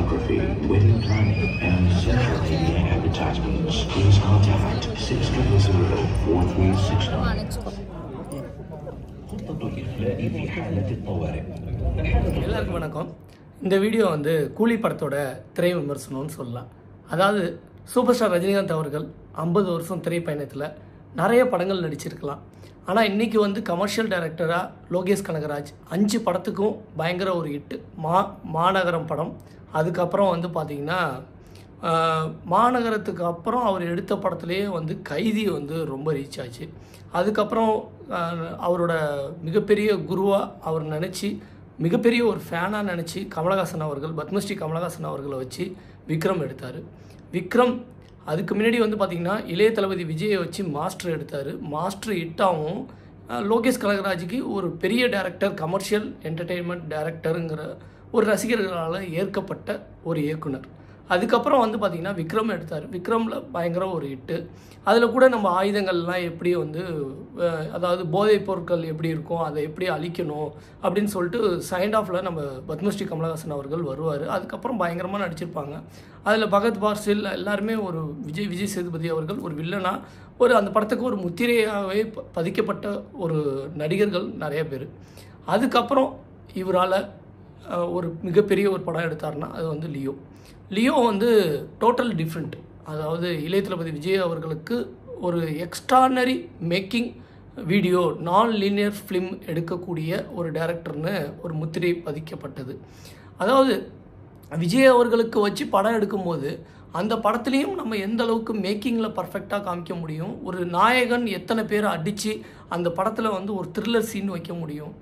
photography, wedding planning, and social media advertisements, please contact 600-4369. خطة الإخلاء في حالة الطوارئ. எல்லாருக்கும் வணக்கம். இந்த வீடியோ வந்து கூலி படத்தோட திரை விமர்சனம்னு சொல்லலாம். அதாவது சூப்பர் ஸ்டார் ரஜினிகாந்த் அவர்கள் 50 வருஷம் திரைப்பயணத்தில் நிறைய படங்கள் நடிச்சிருக்கலாம். ஆனால் இன்றைக்கி வந்து கமர்ஷியல் டைரக்டராக லோகேஷ் கனகராஜ் 5 படத்துக்கும் பயங்கர ஒரு ஹிட்டு. மாநகரம் படம், அதுக்கப்புறம் வந்து பார்த்திங்கன்னா மாநகரத்துக்கு அப்புறம் அவர் எடுத்த படத்துலேயே வந்து கைதி வந்து ரொம்ப ரீச் ஆச்சு. அதுக்கப்புறம் அவரோட மிகப்பெரிய குருவாக அவர் நினச்சி, மிகப்பெரிய ஒரு ஃபேனாக நினச்சி கமலஹாசன் அவர்கள், பத்மஸ்ரீ கமலஹாசன் அவர்களை வச்சு விக்ரம் எடுத்தார். விக்ரம் அதுக்கு முன்னாடி வந்து பார்த்திங்கன்னா இளைய தளபதி விஜயை வச்சு மாஸ்டர் எடுத்தார். மாஸ்டர் ஹிட்டாகவும் லோகேஷ் கனகராஜுக்கு ஒரு பெரிய டைரக்டர், கமர்ஷியல் என்டர்டெயின்மெண்ட் டைரக்டருங்கிற ஒரு ரசிகர்களால் ஏற்கப்பட்ட ஒரு இயக்குனர். அதுக்கப்புறம் வந்து பார்த்திங்கன்னா விக்ரம் எடுத்தார். விக்ரமில் பயங்கர ஒரு ஹிட்டு. அதில் கூட நம்ம ஆயுதங்கள்லாம் எப்படி வந்து, அதாவது போதைப் பொருட்கள் எப்படி இருக்கும், அதை எப்படி அழிக்கணும் அப்படின்னு சொல்லிட்டு செகண்ட் ஆஃபில் நம்ம பத்மஸ்ரீ கமலஹாசன் அவர்கள் வருவார். அதுக்கப்புறம் பயங்கரமாக நடிச்சிருப்பாங்க. அதில் பகத் பார்சில் எல்லாருமே ஒரு விஜய் சேதுபதி அவர்கள் ஒரு வில்லனா, ஒரு அந்த படத்துக்கு ஒரு முத்திரையாகவே பதிக்கப்பட்ட ஒரு நடிகர்கள் நிறைய பேர். அதுக்கப்புறம் இவரால் ஒரு மிகப்பெரிய ஒரு படம் எடுத்தார்னா அது வந்து லியோ வந்து டோட்டல் டிஃப்ரெண்ட். அதாவது இளைய தளபதி விஜய் அவர்களுக்கு ஒரு எக்ஸ்ட்ரானரி மேக்கிங் வீடியோ, நான் லீனியர் ஃபிலிம் எடுக்கக்கூடிய ஒரு டைரக்டர்னு ஒரு முத்திரை பதிக்கப்பட்டது. அதாவது விஜய் அவர்களுக்கு வச்சு படம் எடுக்கும்போது அந்த படத்துலேயும் நம்ம எந்த அளவுக்கு மேக்கிங்கில் பர்ஃபெக்டாக காமிக்க முடியும், ஒரு நாயகன் எத்தனை பேரை அடித்து அந்த படத்தில் வந்து ஒரு த்ரில்லர் சீன் வைக்க முடியும்,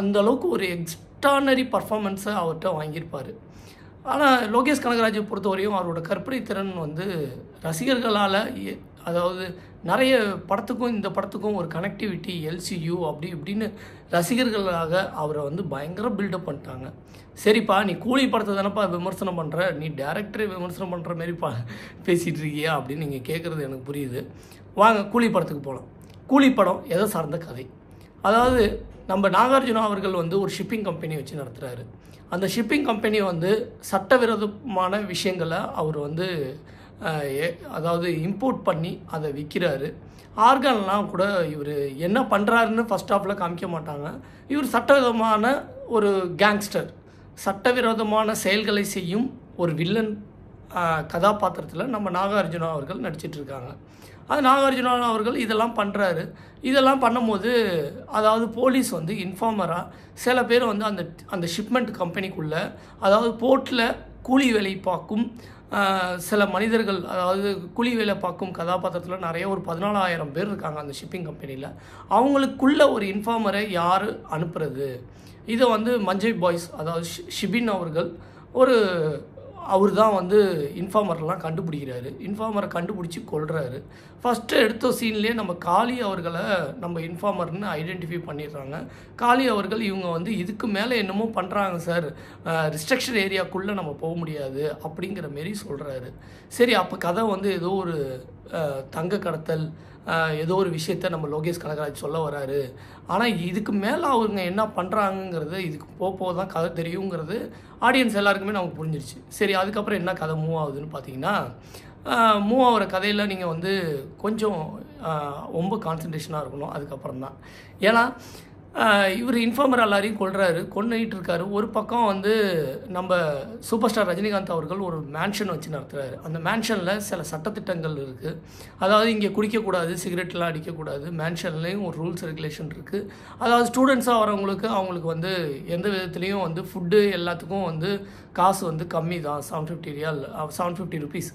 அந்த அளவுக்கு ஒரு எக்ஸ்ட்ரானரி பர்ஃபார்மன்ஸை அவர்கிட்ட வாங்கியிருப்பார். ஆனால் லோகேஷ் கனகராஜை பொறுத்தவரையும் அவரோட கற்பனை திறன் வந்து ரசிகர்களால், அதாவது நிறைய படத்துக்கும் இந்த படத்துக்கும் ஒரு கனெக்டிவிட்டி, எல்சியூ அப்படி இப்படின்னு ரசிகர்களாக அவரை வந்து பயங்கர பில்டப் பண்ணிட்டாங்க. சரிப்பா, நீ கூலி படத்தை தானப்பா விமர்சனம் பண்ணுற, நீ டேரக்டரை விமர்சனம் பண்ணுற மாரி பேசிகிட்டு இருக்கியா அப்படின்னு நீங்கள் கேட்குறது எனக்கு புரியுது. வாங்க கூலி படத்துக்கு போகலாம். கூலி படம் எதை சார்ந்த கதை? அதாவது நம்ம நாகார்ஜுனா அவர்கள் வந்து ஒரு ஷிப்பிங் கம்பெனி வச்சு நடத்துகிறாரு. அந்த ஷிப்பிங் கம்பெனி வந்து சட்டவிரோதமான விஷயங்களை அவர் வந்து அதாவது இம்போர்ட் பண்ணி அதை விற்கிறாரு. ஆர்கன்லாம் கூட இவர் என்ன பண்ணுறாருன்னு ஃபஸ்ட் ஆஃபில் காமிக்க மாட்டாங்க. இவர் சட்டவிரோதமான ஒரு கேங்ஸ்டர், சட்டவிரோதமான செயல்களை செய்யும் ஒரு வில்லன் கதாபாத்திரத்தில் நம்ம நாகார்ஜுனா அவர்கள் நடிச்சிட்ருக்காங்க. அது நாகார்ஜுனா அவர்கள் இதெல்லாம் பண்ணுறாரு. இதெல்லாம் பண்ணும்போது அதாவது போலீஸ் வந்து இன்ஃபார்மராக சில பேர் வந்து அந்த ஷிப்மெண்ட் கம்பெனிக்குள்ளே, அதாவது போர்ட்டில் கூலி வேலை பார்க்கும் சில மனிதர்கள், அதாவது கூலி வேலை பார்க்கும் கதாபாத்திரத்தில் நிறைய ஒரு 14,000 பேர் இருக்காங்க அந்த ஷிப்பிங் கம்பெனியில். அவங்களுக்குள்ள ஒரு இன்ஃபார்மரை யார் அனுப்புறது, இதை வந்து மஞ்சள் பாய்ஸ், அதாவது ஷிபின் அவர்கள் அவர் தான் வந்து இன்ஃபார்மர்லாம் கண்டுபிடிக்கிறாரு. இன்ஃபார்மரை கண்டுபிடிச்சி கொள்கிறாரு. ஃபஸ்ட்டு எடுத்த சீன்லேயே நம்ம காளி அவர்களை நம்ம இன்ஃபார்மர்னு ஐடென்டிஃபை பண்ணிடுறாங்க. காளி அவர்கள் இவங்க வந்து இதுக்கு மேலே என்னமோ பண்ணுறாங்க சார், ரிஸ்ட்ரிக்ஷன் ஏரியாக்குள்ளே நம்ம போக முடியாது அப்படிங்கிற மாரி சொல்கிறாரு. சரி, அப்போ கதை வந்து ஏதோ ஒரு தங்க கடத்தல், ஏதோ ஒரு விஷயத்த நம்ம லோகேஷ் கனகராஜ் சொல்ல வராரு. ஆனால் இதுக்கு மேலே அவங்க என்ன பண்ணுறாங்கங்கிறது இதுக்கு போக தான் கதை தெரியுங்கிறது ஆடியன்ஸ் எல்லாருக்குமே நமக்கு புரிஞ்சிருச்சு. சரி, அதுக்கப்புறம் என்ன கதை மூவ் ஆகுதுன்னு பார்த்தீங்கன்னா, மூவ் ஆகிற கதையில் நீங்கள் வந்து கொஞ்சம் ரொம்ப கான்சன்ட்ரேஷனாக இருக்கணும் அதுக்கப்புறம் தான். ஏன்னா இவர் இன்ஃபார்மர் எல்லாரையும் கொண்டுகிட்டு இருக்காரு. ஒரு பக்கம் வந்து நம்ம சூப்பர் ஸ்டார் ரஜினிகாந்த் அவர்கள் ஒரு மேன்ஷன் வச்சு நடத்துகிறாரு. அந்த மேன்ஷனில் சில சட்டத்திட்டங்கள் இருக்குது. அதாவது இங்கே குடிக்கக்கூடாது, சிகரெட்லாம் அடிக்கக்கூடாது. மேன்ஷன்லேயும் ஒரு ரூல்ஸ் ரெகுலேஷன் இருக்குது. அதாவது ஸ்டூடெண்ட்ஸாக வரவங்களுக்கு அவங்களுக்கு வந்து எந்த விதத்துலேயும் வந்து ஃபுட்டு எல்லாத்துக்கும் வந்து காசு வந்து கம்மி தான், 750 ருபீஸ்.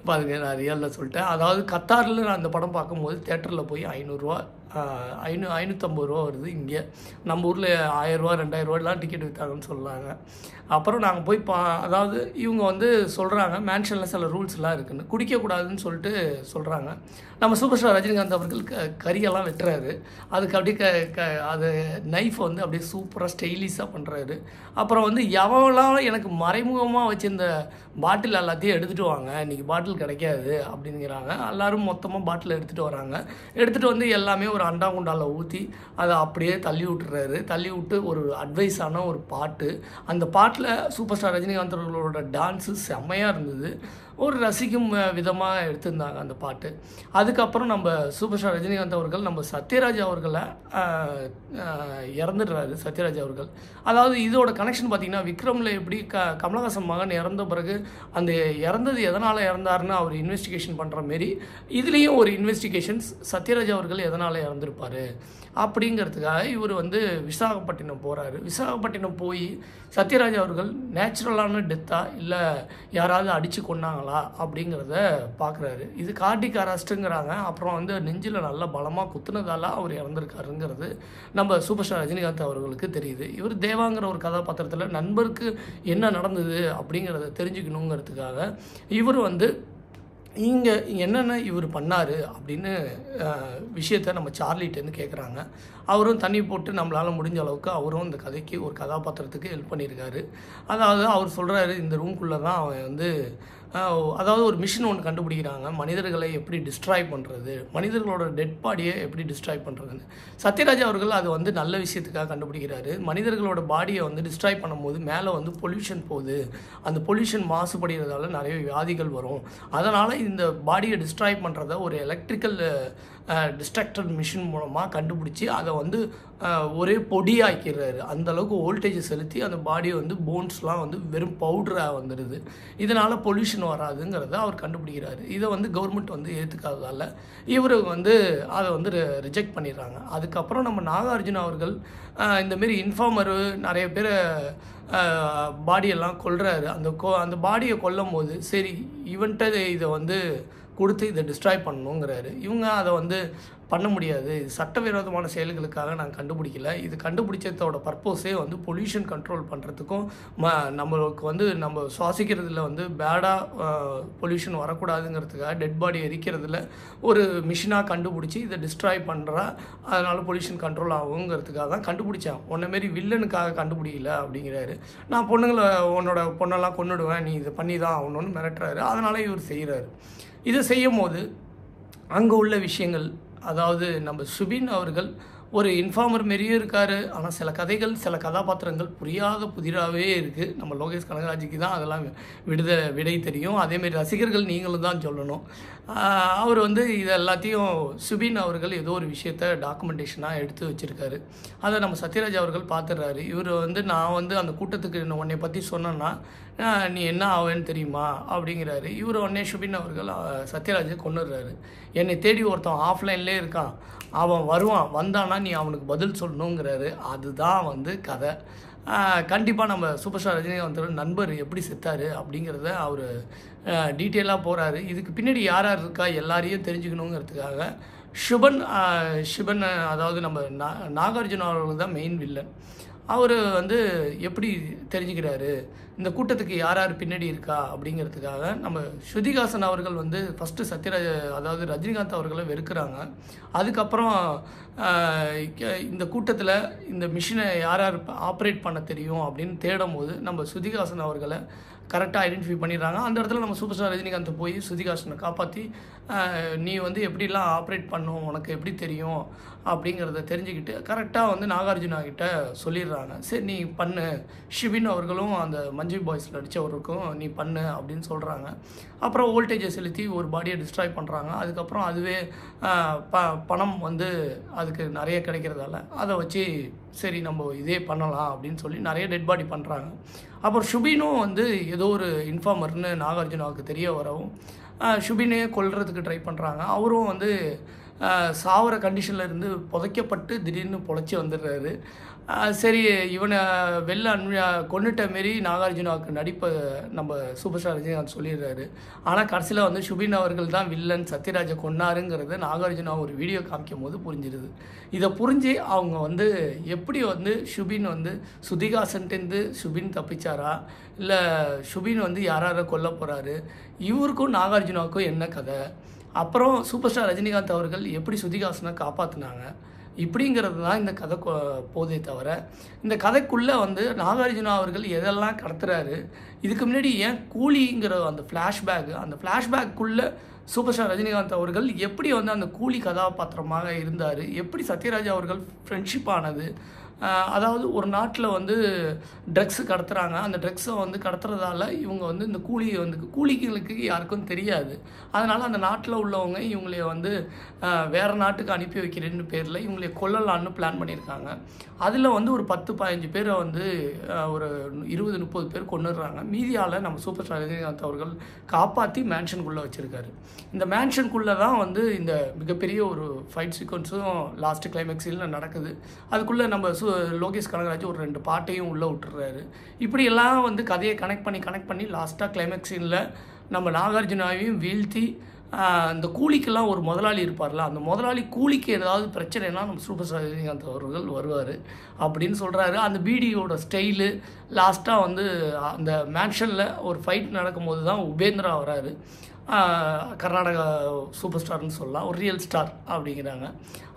பாருங்க, நான் ரியலில் சொல்லிட்டேன். அதாவது கத்தாரில் நான் அந்த படம் பார்க்கும்போது தேட்டரில் போய் 550 ரூபா வருது. இங்கே நம்ம ஊரில் 1000 ரூபா 2000 ரூபாய்லாம் டிக்கெட் விற்றாங்கன்னு சொல்கிறாங்க. அப்புறம் நாங்கள் போய் அதாவது இவங்க வந்து சொல்கிறாங்க மேன்ஷனில் சில ரூல்ஸ்லாம் இருக்குதுன்னு, குடிக்கக்கூடாதுன்னு சொல்லிட்டு சொல்கிறாங்க. நம்ம சூப்பர் ஸ்டார் ரஜினிகாந்த் அவர்கள் கறியெல்லாம் வெட்டுறாரு. அதுக்கு அப்படியே அது நைஃபை வந்து அப்படியே சூப்பராக ஸ்டைலிஷாக பண்ணுறாரு. அப்புறம் வந்து எவெல்லாம் எனக்கு மறைமுகமாக வச்சுருந்த பாட்டில் எல்லாத்தையும் எடுத்துகிட்டு வாங்க, இன்றைக்கி பாட்டில் கிடைக்காது அப்படிங்கிறாங்க. எல்லோரும் மொத்தமாக பாட்டில் எடுத்துகிட்டு வராங்க. எடுத்துகிட்டு வந்து எல்லாமே ஒரு ஒரு அண்டாங்குண்டால ஊற்றி அதை அப்படியே தள்ளி விட்டுறாரு. தள்ளி விட்டு ஒரு அட்வைஸான ஒரு பாட்டு, அந்த பாட்டில் சூப்பர் ஸ்டார் ரஜினிகாந்த் அவர்களோட டான்ஸு செம்மையாக இருந்தது. ஒரு ரசிக்கும் விதமாக எடுத்திருந்தாங்க அந்த பாட்டு. அதுக்கப்புறம் நம்ம சூப்பர் ஸ்டார் ரஜினிகாந்த் அவர்கள் நம்ம சத்யராஜ் அவர்களை இறந்துடுறாரு. சத்யராஜ் அவர்கள், அதாவது இதோட கனெக்ஷன் பார்த்திங்கன்னா விக்ரமில் எப்படி கமலஹாசன் மகன் இறந்த பிறகு அந்த இறந்தது எதனால் இறந்தாருன்னு அவர் இன்வெஸ்டிகேஷன் பண்ணுற மாரி இதுலேயும் ஒரு இன்வெஸ்டிகேஷன்ஸ் சத்யராஜ் அவர்கள் எதனால் இறந்துருப்பார் அப்படிங்கிறதுக்காக இவர் வந்து விசாகப்பட்டினம் போகிறாரு. விசாகப்பட்டினம் போய் சத்யராஜ் அவர்கள் நேச்சுரலான டெத்தா இல்லை யாராவது அடித்து கொண்டாங்களா அப்படிங்கிறத பார்க்குறாரு. இது கார்டிக் அரெஸ்ட்டுங்கிறாங்க. அப்புறம் வந்து நெஞ்சில் நல்லா பலமாக குத்துனதால் அவர் இறந்துருக்காருங்கிறது நம்ம சூப்பர் ஸ்டார் ரஜினிகாந்த் அவர்களுக்கு தெரியுது. இவர் தேவாங்கிற ஒரு கதாபாத்திரத்தில் நண்பருக்கு என்ன நடந்தது அப்படிங்கிறத தெரிஞ்சுக்கணுங்கிறதுக்காக இவர் வந்து இங்கே என்னென்ன இவர் பண்ணார் அப்படின்னு விஷயத்த நம்ம சார்லிட்டேருந்து கேட்குறாங்க. அவரும் தண்ணி போட்டு நம்மளால் முடிஞ்ச அளவுக்கு அவரும் இந்த கதைக்கு ஒரு கதாபாத்திரத்துக்கு ஹெல்ப் பண்ணியிருக்காரு. அதாவது அவர் சொல்கிறாரு, இந்த ரூம்குள்ளே தான் அவன் வந்து அதாவது ஒரு மிஷின் ஒன்று கண்டுபிடிக்கிறாங்க, மனிதர்களை எப்படி டிஸ்ட்ராய் பண்ணுறது, மனிதர்களோட டெட் பாடியை எப்படி டிஸ்ட்ராய் பண்ணுறதுன்னு. சத்யராஜ் அவர்கள் அது வந்து நல்ல விஷயத்துக்காக கண்டுபிடிக்கிறாரு. மனிதர்களோட பாடியை வந்து டிஸ்ட்ராய் பண்ணும்போது மேலே வந்து பொல்யூஷன் போகுது, அந்த பொல்யூஷன் மாசுபடுகிறதால நிறைய வியாதிகள் வரும். அதனால் இந்த பாடியை டிஸ்ட்ராய் பண்ணுறத ஒரு எலக்ட்ரிக்கல் டிஸ்ட்ராக்டர் மிஷின் மூலமாக கண்டுபிடிச்சி அதை வந்து ஒரே பொடியாக்கிறாரு. அந்தளவுக்கு வோல்டேஜ் செலுத்தி அந்த பாடியை வந்து போன்ஸ்லாம் வந்து வெறும் பவுடராக வந்துடுது. இதனால் பொல்யூஷன் வராதுங்கிறத அவர் கண்டுபிடிக்கிறாரு. இதை வந்து கவர்மெண்ட் வந்து ஏற்றுக்காததால் இவர் வந்து அதை வந்து ரிஜெக்ட் பண்ணிடுறாங்க. அதுக்கப்புறம் நம்ம நாகார்ஜுன அவர்கள் இந்தமாரி இன்ஃபார்மரு நிறைய பேர் பாடியெல்லாம் கொல்றாரு. அந்த பாடியை கொல்லும் போது சரி இவன்ட்ட இதை வந்து கொடுத்து இதை டிஸ்ட்ராய் பண்ணணுங்கிறாரு. இவங்க அதை வந்து பண்ண முடியாது, இது சட்டவிரோதமான செயல்களுக்காக நான் கண்டுபிடிக்கல, இது கண்டுபிடிச்சதோட பர்பஸே வந்து பொல்யூஷன் கண்ட்ரோல் பண்ணுறதுக்கும் நம்மளுக்கு வந்து நம்ம சுவாசிக்கிறதுல வந்து பேடாக பொல்யூஷன் வரக்கூடாதுங்கிறதுக்காக டெட் பாடி எரிக்கிறதுல ஒரு மிஷினாக கண்டுபிடிச்சி இதை டிஸ்ட்ராய் பண்ணுறா, அதனால் பொல்யூஷன் கண்ட்ரோல் ஆகுங்கிறதுக்காக தான் கண்டுபிடிச்சேன், உன்னமாரி வில்லனுக்காக கண்டுபிடிக்கல அப்படிங்கிறாரு. நான் உன்னோட பொண்ணெல்லாம் கொன்னுடுவேன், நீ இதை பண்ணி தான் ஆகணும்னு மிரட்டுறாரு. அதனால் இவர் செய்கிறாரு. இதை செய்யும் போது அங்கே உள்ள விஷயங்கள், அதாவது நம்ம சுபின் அவர்கள் ஒரு இன்ஃபார்மர் மாரியே இருக்கார். ஆனால் சில கதைகள் சில கதாபாத்திரங்கள் புரியாத புதிராகவே இருக்குது. நம்ம லோகேஷ் கனகராஜுக்கு தான் அதெல்லாம் விடை தெரியும். அதேமாரி ரசிகர்கள் நீங்களும் தான் சொல்லணும். அவர் வந்து இது எல்லாத்தையும் சுபின் அவர்கள் ஏதோ ஒரு விஷயத்த டாக்குமெண்டேஷனாக எடுத்து வச்சுருக்காரு. அதை நம்ம சத்யராஜ் அவர்கள் பார்த்துடுறாரு. இவர் வந்து நான் வந்து அந்த கூட்டத்துக்கு உன்னை பற்றி சொன்னேன்னா நீ என்ன ஆவேன்னு தெரியுமா அப்படிங்கிறாரு. இவர் உடனே சுபின் அவர்கள் சத்யராஜை கொண்டுடுறாரு. என்னை தேடி ஒருத்தன் ஆஃப்லைன்லேயே இருக்கான், அவன் வருவான், வந்தானா நீ அவனுக்கு பதில் சொல்லணுங்கிறாரு. அதுதான் வந்து கதை. கண்டிப்பாக நம்ம சூப்பர் ஸ்டார் ரஜினிகாந்தோட நண்பர் எப்படி செத்தார் அப்படிங்கிறத அவர் டீட்டெயிலாக போகிறாரு. இதுக்கு பின்னாடி யார் யார் இருக்கா எல்லாரையும் தெரிஞ்சுக்கணுங்கிறதுக்காக சிவன் அதாவது நம்ம நாகார்ஜுன அவர்கள் தான் மெயின் வில்லன். அவர் வந்து எப்படி தெரிஞ்சுக்கிறாரு இந்த கூட்டத்துக்கு யார் யார் பின்னாடி இருக்கா அப்படிங்கிறதுக்காக நம்ம ஸ்ருதிஹாசன் அவர்கள் வந்து ஃபஸ்ட்டு அதாவது ரஜினிகாந்த் அவர்களை வெறுக்கிறாங்க. அதுக்கப்புறம் இந்த கூட்டத்தில் இந்த மிஷினை யார் யார் ஆப்ரேட் பண்ண தெரியும் அப்படின்னு தேடும் போது நம்ம ஸ்ருதிஹாசன் அவர்களை கரெக்டாக ஐடென்டிஃபை பண்ணிடுறாங்க. அந்த இடத்துல நம்ம சூப்பர் ஸ்டார் ரஜினிகாந்த் போய் ஸ்ருதிஹாசனை காப்பாற்றி நீ வந்து எப்படிலாம் ஆப்ரேட் பண்ணும், உனக்கு எப்படி தெரியும் அப்படிங்கிறத தெரிஞ்சுக்கிட்டு கரெக்டாக வந்து நாகார்ஜுனா கிட்ட சொல்லிடுறாங்க. சரி நீ பண்ணு, ஷிபின் அவர்களும் அந்த மஞ்சு பாய்ஸில் அடித்தவருக்கும் நீ பண்ணு அப்படின்னு சொல்கிறாங்க. அப்புறம் வோல்டேஜை செலுத்தி ஒரு பாடியை டிஸ்ட்ராய் பண்ணுறாங்க. அதுக்கப்புறம் அதுவே பணம் வந்து அதுக்கு நிறைய கிடைக்கிறதால அதை வச்சு சரி நம்ம இதே பண்ணலாம் அப்படின்னு சொல்லி நிறைய டெட் பாடி பண்ணுறாங்க. அப்புறம் ஷுபினும் வந்து ஏதோ ஒரு இன்ஃபார்மர்னு நாகார்ஜுனாவுக்கு தெரிய வரவும் ஷுபினே கொல்றதுக்கு ட்ரை பண்ணுறாங்க. அவரும் வந்து சாவர கண்டிஷனில் இருந்து புதைக்கப்பட்டு திடீர்னு பொழைச்சி வந்துடுறாரு. சரி இவனை கொண்டுட்ட மாரி நாகார்ஜுனாவுக்கு நடிப்பை நம்ம சூப்பர் ஸ்டார் ரஜினிகாந்த் சொல்லிடுறாரு. ஆனால் கடைசியில் வந்து ஷுபின் அவர்கள் தான் வில்லன், சத்யராஜை கொன்னாருங்கிறத நாகார்ஜுனா ஒரு வீடியோ காமிக்கும் போது புரிஞ்சிடுது. இதை புரிஞ்சு அவங்க வந்து எப்படி வந்து ஷுபின் வந்து ஸ்ருதிஹாசன்ட்டேருந்து ஷுபின் தப்பிச்சாரா, இல்லை ஷுபின் வந்து யாரை கொல்ல போகிறாரு, இவருக்கும் நாகார்ஜுனாவுக்கும் என்ன கதை, அப்புறம் சூப்பர் ஸ்டார் ரஜினிகாந்த் அவர்கள் எப்படி ஸ்ருதிஹாசனை காப்பாற்றினாங்க, இப்படிங்கிறது தான் இந்த கதை போதே தவிர, இந்த கதைக்குள்ளே வந்து நாகார்ஜுனா அவர்கள் எதெல்லாம் கடத்துறாரு, இதுக்கு முன்னாடி ஏன் கூலிங்கிற அந்த ஃப்ளாஷ்பேக்குள்ளே சூப்பர் ஸ்டார் ரஜினிகாந்த் அவர்கள் எப்படி வந்து அந்த கூலி கதாபாத்திரமாக இருந்தார், எப்படி சத்யராஜ் அவர்கள் ஃப்ரெண்ட்ஷிப் ஆனது, அதாவது ஒரு நாட்டில் வந்து ட்ரக்ஸு கடத்துகிறாங்க, அந்த ட்ரக்ஸை வந்து கடத்துறதால இவங்க வந்து இந்த கூலிகளுக்கு யாருக்கும் தெரியாது, அதனால் அந்த நாட்டில் உள்ளவங்க இவங்களே வந்து வேறு நாட்டுக்கு அனுப்பி வைக்கிறேன்னு பேரில் இவங்களே கொல்லலான்னு பிளான் பண்ணியிருக்காங்க. அதில் வந்து ஒரு 10-15 பேரை வந்து ஒரு 20-30 பேர் கொண்டுடுறாங்க. மீதியால் நம்ம சூப்பர் ஸ்டார் ரஜினிகாந்த் அவர்கள் காப்பாற்றி மேன்ஷனுக்குள்ளே வச்சுருக்காரு. இந்த மேன்ஷனுக்குள்ளே தான் வந்து இந்த மிகப்பெரிய ஒரு ஃபைட் சீக்வன்ஸும் லாஸ்ட் கிளைமேக்ஸில் நடக்குது. அதுக்குள்ளே நம்ம லோகேஷ் கனகராஜ் ஒரு 2 பாட்டையும் உள்ளே விட்டுறாரு. இப்படியெல்லாம் வந்து கதையை கனெக்ட் பண்ணி லாஸ்ட்டாக கிளைமேக்ஸ் சீனில் நம்ம நாகார்ஜுனாவையும் வீழ்த்தி இந்த கூலிக்கெல்லாம் ஒரு முதலாளி இருப்பார்ல, அந்த முதலாளி கூலிக்கு ஏதாவது பிரச்சனைனா நம்ம சூப்பர் ஸ்டார் ரஜினிகாந்த் அவர்கள் வருவார் அப்படின்னு சொல்கிறாரு. அந்த பீடியோட ஸ்டைலு லாஸ்ட்டாக வந்து அந்த மேன்ஷனில் ஒரு ஃபைட் நடக்கும்போது தான் உபேந்திரா வராரு. கர்நாடகா சூப்பர் ஸ்டார்னு சொல்லலாம், ஒரு ரியல் ஸ்டார் அப்படிங்கிறாங்க.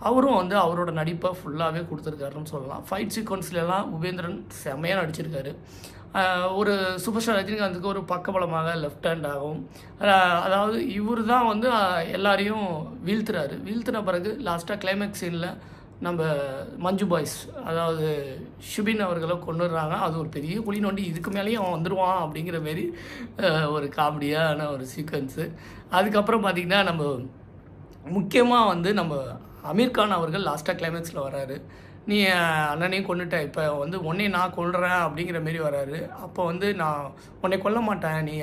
அவரும் வந்து அவரோட நடிப்பை ஃபுல்லாகவே கொடுத்துருக்காருன்னு சொல்லலாம். ஃபைட் சீக்வன்ஸ்லாம் உபேந்திரன் செம்மையாக நடிச்சிருக்காரு. ஒரு சூப்பர் ஸ்டார் ரஜினிகாந்துக்கு ஒரு பக்கபலமாக லெஃப்ட் ஹேண்டாகவும், அதாவது இவர் தான் வந்து எல்லாரையும் வீழ்த்துன பிறகு லாஸ்ட்டாக கிளைமேக்ஸ் சீனில் நம்ம மஞ்சு பாய்ஸ், அதாவது ஷுபின் அவர்களை கொண்டுடுறாங்க. அது ஒரு பெரிய குழி நோண்டி இதுக்கு மேலேயும் அவன் வந்துடுவான் அப்படிங்கிற மாரி ஒரு காமெடியான ஒரு சீக்வன்ஸு. அதுக்கப்புறம் பார்த்திங்கன்னா நம்ம முக்கியமாக வந்து நம்ம அமீர் கான் அவர்கள் லாஸ்ட்டாக கிளைமேக்ஸில் வராரு. நீ அண்ணனையும் கொண்டுட்ட, இப்போ வந்து உன்னை நான் கொல்றேன் அப்படிங்கிற மாரி வராரு. அப்போ வந்து நான் உன்னை கொல்ல மாட்டேன், நீ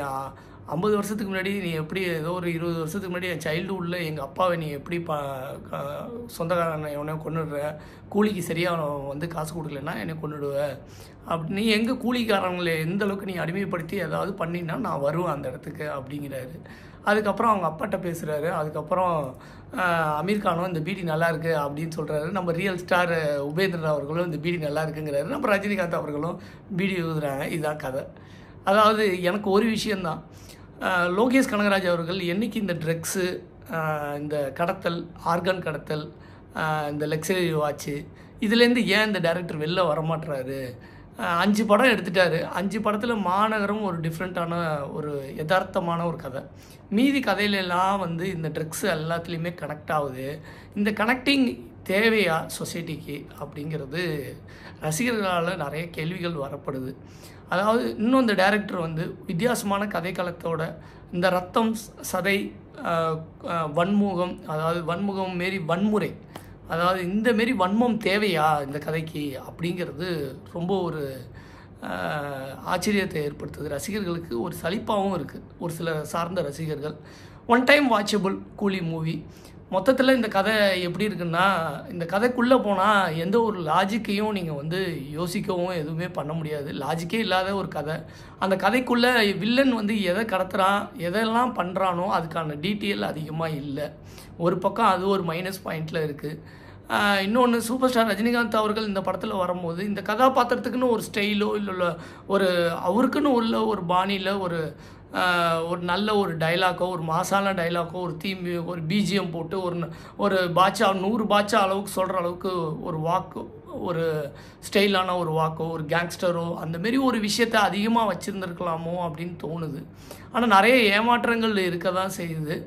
50 வருஷத்துக்கு முன்னாடி நீ எப்படி ஏதோ ஒரு 20 வருஷத்துக்கு முன்னாடி என் சைல்டுஹுட்டில் எங்கள் அப்பாவை நீ எப்படி சொந்தக்காரனை எவனையோ கொண்டுடுற, கூலிக்கு சரியாக வந்து காசு கொடுக்கலன்னா என்னை கொண்டுடுவ, அப்படி நீ எங்கள் கூலிக்காரங்களை எந்த அளவுக்கு நீ அடிமைப்படுத்தி ஏதாவது பண்ணினா நான் வருவேன் அந்த இடத்துக்கு அப்படிங்கிறாரு. அதுக்கப்புறம் அவங்க அப்பாட்ட பேசுகிறாரு. அதுக்கப்புறம் அமீர் கானும் இந்த பீடி நல்லா இருக்குது அப்படின்னு சொல்கிறாரு. நம்ம ரியல் ஸ்டார் உபேந்திரன் அவர்களும் இந்த பீடி நல்லா இருக்குங்கிறாரு. நம்ம ரஜினிகாந்த் அவர்களும் பீடி ஊதுறாங்க. இதுதான் கதை. அதாவது எனக்கு ஒரு விஷயந்தான், லோகேஷ் கனகராஜ் அவர்கள் என்றைக்கு இந்த ட்ரக்ஸு, இந்த கடத்தல், ஆர்கன் கடத்தல், இந்த லக்ஸரி வாட்ச்சு, இதுலேருந்து ஏன் இந்த டைரக்டர் வெளில வரமாட்டுறாரு? 5 படம் எடுத்துட்டாரு. 5 படத்தில் மாநகரம் ஒரு டிஃப்ரெண்ட்டான ஒரு யதார்த்தமான ஒரு கதை. மீதி கதையிலெல்லாம் வந்து இந்த ட்ரக்ஸு எல்லாத்துலேயுமே கனெக்ட் ஆகுது. இந்த கனெக்டிங் தேவையா சொசைட்டிக்கு அப்படிங்கிறது ரசிகர்களால் நிறைய கேள்விகள் வரப்படுது. அதாவது இன்னும் இந்த டைரக்டர் வந்து வித்தியாசமான கதைக்களத்தோட இந்த ரத்தம், சதை, வன்முகம், அதாவது வன்முகம் மாரி வன்முறை, அதாவது இந்த மாரி வன்மம் தேவையா இந்த கதைக்கு அப்படிங்கிறது ரொம்ப ஒரு ஆச்சரியத்தை ஏற்படுத்துது. ரசிகர்களுக்கு ஒரு சலிப்பாகவும் இருக்குது. ஒரு சில சார்ந்த ரசிகர்கள் ஒன் டைம் வாட்சபிள் கூலி மூவி. மொத்தத்தில் இந்த கதை எப்படி இருக்குன்னா, இந்த கதைக்குள்ளே போனால் எந்த ஒரு லாஜிக்கையும் நீங்கள் வந்து யோசிக்கவும் எதுவுமே பண்ண முடியாது. லாஜிக்கே இல்லாத ஒரு கதை. அந்த கதைக்குள்ளே வில்லன் வந்து எதை கடத்துகிறான், எதெல்லாம் பண்ணுறானோ அதுக்கான டீட்டெயில் அதிகமாக இல்லை. ஒரு பக்கம் அது ஒரு மைனஸ் பாயிண்டில் இருக்குது. இன்னொன்று, சூப்பர் ஸ்டார் ரஜினிகாந்த் அவர்கள் இந்த படத்தில் வரும்போது இந்த கதாபாத்திரத்துக்குன்னு ஒரு ஸ்டைலோ இல்லை ஒரு அவருக்குன்னு உள்ள ஒரு பாணியில் ஒரு நல்ல ஒரு டைலாக்கோ, ஒரு மாசான டைலாக்கோ, ஒரு தீம், ஒரு பிஜிஎம் போட்டு ஒரு பாட்சா 100 பாட்சா அளவுக்கு சொல்கிற அளவுக்கு ஒரு வாக்கு, ஒரு ஸ்டைலான ஒரு வாக்கோ, ஒரு கேங்ஸ்டரோ, அந்தமாரி ஒரு விஷயத்தை அதிகமாக வச்சுருந்துருக்கலாமோ அப்படின்னு தோணுது. ஆனால் நிறைய ஏமாற்றங்கள் இருக்க தான் செய்யுது.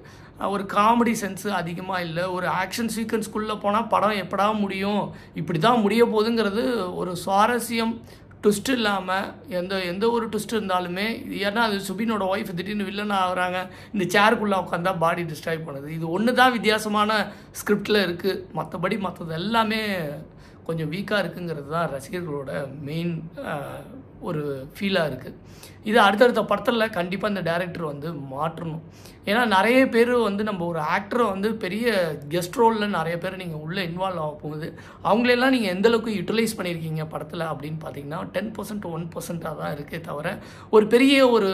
ஒரு காமெடி சென்ஸு அதிகமாக இல்லை. ஒரு ஆக்ஷன் சீக்வன்ஸ்குள்ளே போனால் படம் எப்படா முடியும், இப்படி தான் முடிய போகுதுங்கிறது ஒரு சுவாரஸ்யம், ட்விஸ்ட் இல்லாமல் எந்த ஒரு ட்விஸ்ட் இருந்தாலுமே, ஏன்னா அது சுபினோட ஒய்ஃப் திடீர்னு வில்லன் ஆகுறாங்க, இந்த சேருக்குள்ளே உட்காந்தா பாடி டிஸ்ட்ராய் பண்ணுது. இது ஒன்று தான் வித்தியாசமான ஸ்கிரிப்டில் இருக்குது. மற்றபடி மற்றது எல்லாமே கொஞ்சம் வீக்காக இருக்குங்கிறது தான் ரசிகர்களோட மெயின் ஒரு ஃபீலாக இருக்குது. இது அடுத்தடுத்த படத்தில் கண்டிப்பாக இந்த டைரக்டர் வந்து மாற்றணும். ஏன்னா நிறைய பேர் வந்து நம்ம ஒரு ஆக்டரை வந்து பெரிய கெஸ்ட் ரோலில் நிறைய பேர் நீங்கள் உள்ளே இன்வால்வ் ஆக போகுது. அவங்களெல்லாம் நீங்கள் எந்தளவுக்கு யூட்டிலைஸ் பண்ணியிருக்கீங்க படத்தில் அப்படின்னு பார்த்தீங்கன்னா 10% 1% தான் இருக்கே தவிர ஒரு பெரிய ஒரு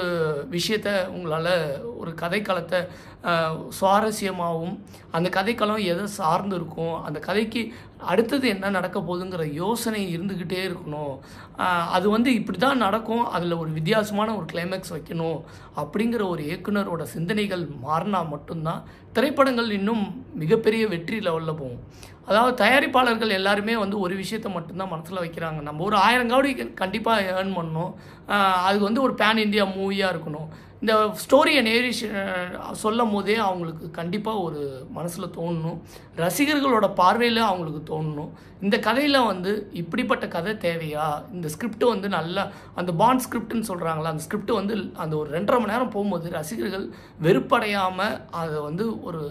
விஷயத்தை உங்களால் ஒரு கதைக்களத்தை சுவாரஸ்யமாகவும், அந்த கதைக்களம் எதை சார்ந்து இருக்கும், அந்த கதைக்கு அடுத்தது என்ன நடக்க போகுதுங்கிற யோசனை இருந்துக்கிட்டே இருக்கணும். அது வந்து இப்படி தான் நடக்கும், அதில் ஒரு வித்தியாசமான ஒரு கிளைமேக்ஸ் வைக்கணும் அப்படிங்கிற ஒரு இயக்குனரோட சிந்தனைகள் மாறினா மட்டும்தான் திரைப்படங்கள் இன்னும் மிகப்பெரிய வெற்றி லெவலில் போகும். அதாவது தயாரிப்பாளர்கள் எல்லாருமே வந்து ஒரு விஷயத்தை மட்டும்தான் மனசில் வைக்கிறாங்க, நம்ம ஒரு 1000 கோடி கண்டிப்பாக ஏர்ன் பண்ணணும், அது வந்து ஒரு பேன் இந்தியா மூவியாக இருக்கணும். இந்த ஸ்டோரியை சொல்லும் போதே அவங்களுக்கு கண்டிப்பாக ஒரு மனசில் தோணணும், ரசிகர்களோட பார்வையில் அவங்களுக்கு தோணணும், இந்த கதையில் வந்து இப்படிப்பட்ட கதை தேவையா, இந்த ஸ்கிரிப்ட் வந்து நல்லா அந்த பாண்ட் ஸ்கிரிப்ட்னு சொல்கிறாங்களா, அந்த ஸ்கிரிப்ட் வந்து அந்த ஒரு 2.5 மணி நேரம் போகும்போது ரசிகர்கள் வெறுப்படையாமல் அதை வந்து ஒரு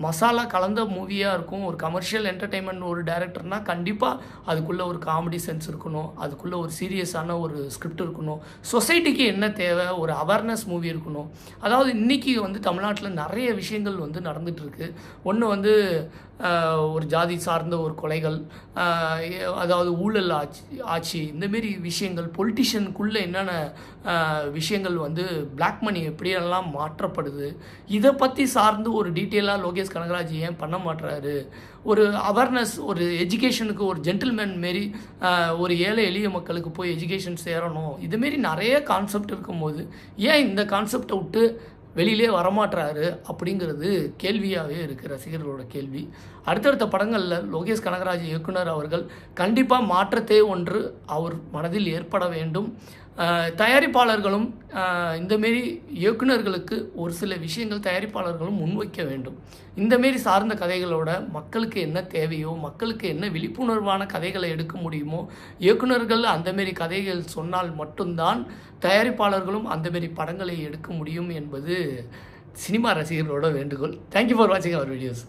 மசாலா கலந்த மூவியாக இருக்கும். ஒரு கமர்ஷியல் என்டர்டெயின்மெண்ட் ஒரு டைரக்டர்னால் கண்டிப்பாக அதுக்குள்ளே ஒரு காமெடி சென்ஸ் இருக்கணும், அதுக்குள்ளே ஒரு சீரியஸான ஒரு ஸ்கிரிப்ட் இருக்கணும், சொசைட்டிக்கு என்ன தேவை ஒரு அவேர்னஸ் மூவி இருக்கணும். அதாவது இன்றைக்கி வந்து தமிழ்நாட்டில் நிறைய விஷயங்கள் வந்து நடந்துகிட்ருக்கு. ஒன்று வந்து ஒரு ஜாதி சார்ந்த ஒரு கொலைகள், அதாவது ஊழல் ஆட்சி இந்தமாரி விஷயங்கள், பொலிட்டிஷியனுக்குள்ளே என்னென்ன விஷயங்கள் வந்து பிளாக் மணி எப்படியெல்லாம் மாற்றப்படுது, இதை பற்றி சார்ந்து ஒரு டீட்டெயிலாக லோகேஷ் கனகராஜ் ஏன் பண்ண மாட்டுறாரு, ஒரு அவேர்னஸ், ஒரு எஜுகேஷனுக்கு ஒரு ஜென்டில்மேன் மாரி ஒரு ஏழை எளிய மக்களுக்கு போய் எஜுகேஷன் சேரணும், இதுமாரி நிறைய கான்செப்ட் இருக்கும்போது ஏன் இந்த கான்செப்டை விட்டு வெளியிலே வரமாட்டுறாரு அப்படிங்கிறது கேள்வியாகவே இருக்குது, ரசிகர்களோட கேள்வி. அடுத்தடுத்த படங்களில் லோகேஷ் கனகராஜ் இயக்குனர் அவர்கள் கண்டிப்பாக மாற்றத்தை ஒன்று அவர் மனதில் ஏற்பட வேண்டும். தயாரிப்பாளர்களும் இந்தமாரி இயக்குனர்களுக்கு ஒரு சில விஷயங்கள் தயாரிப்பாளர்களும் முன்வைக்க வேண்டும். இந்தமாரி சார்ந்த கதைகளோட மக்களுக்கு என்ன தேவையோ, மக்களுக்கு என்ன விழிப்புணர்வான கதைகளை எடுக்க முடியுமோ, இயக்குனர்கள் அந்தமாரி கதைகள் சொன்னால் மட்டும்தான் தயாரிப்பாளர்களும் அந்தமாரி படங்களை எடுக்க முடியும் என்பது சினிமா ரசிகர்களோட வேண்டுகோள். தேங்க்யூ ஃபார் வாட்சிங் அவர் வீடியோஸ்.